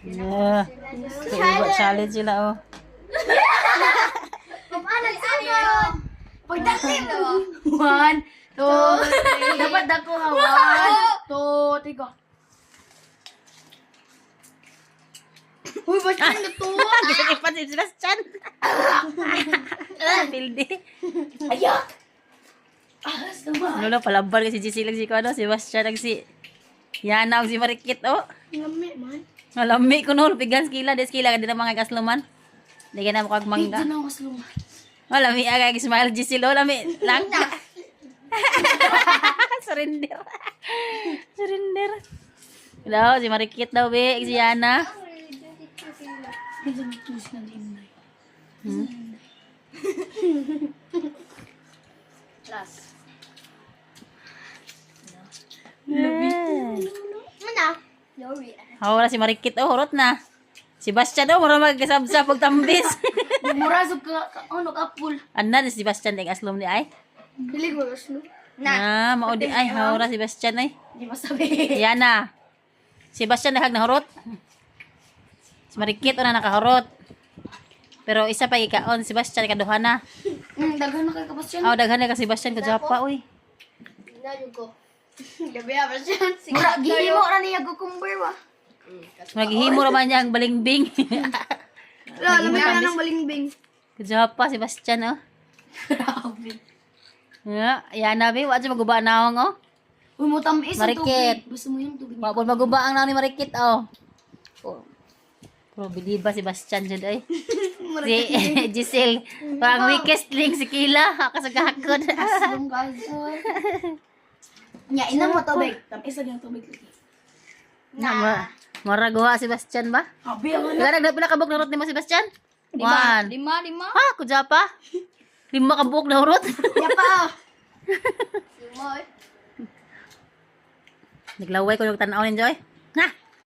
Yeah. Kaya challenge sila oh. Papalag sa'yo. Pagdating mo. 1, 2, 3. Dapat dako ha. 1, 2, 3 go. Uy, ba't ka natuwa? Ipat si Sebastian. Pildi. Ayak! Ahas naman. Lolo palaban kasi si Giselle lang si Kuano, Sebastian lang si Yana og si Marikit oh. Ngami man. Malami ko no, pigan skila, des skila kada mga kasluman. Di ka na mo kag mangga. Dito na ako sa luma. Malami aga smile Giselle oh, lami lang. Surrender. Surrender. Daw si Marikit daw be, si Yana. Dito na tulis na din. Last. Yeah. Ano? Lori. Hawala si Marikit oh, hurot na. Si Bastian oh, mura magkasabsa pag tambis. Murasog ka, ano ka pool. Andan si Bastian ding aslom di ay. Bilig mo, Roslo. Na, maudi ay hawala si Bastian ay. Hindi masabi. Yana. Si Bastian nahag nahurot. Si Marikit na nakahurot. Pero isa pa ikaon si Bastian kaduha na. Daghan na kay kapasyan. Aw daghan na ka si Bastian kadjapa oy. Nalo ko. Gabi ba siya? Mura, gihimo ra niya cucumber ba? Maghihimo ra man niya ang balingbing. Wala, lamig ka ng malingbing. Kadjapa si Bastian oh. Grabe. Ya, Yana be, wa sa maguba nawang oh. Uy, mo tamis ang Marikit. tubig. Gusto mo yung tubig. Wa pud maguba ang naw ni Marikit oh. Oh. Pero bilib ba si Bastian jud ay. Si Giselle, parang weakest link si Kila, kasagakod. Aslong gasoy. Nya, ina mo tubig. Tamis lang yung tubig. Na, maraguha si Bastian ba? Habi ang ano. Kaya pila kabuk na rot nimo si Bastian? 1. 5. Ha, kudya pa? 5 kabuk na rot. Ya pa. Lima. Naglaway ko yung tanaw ni Joy. Na,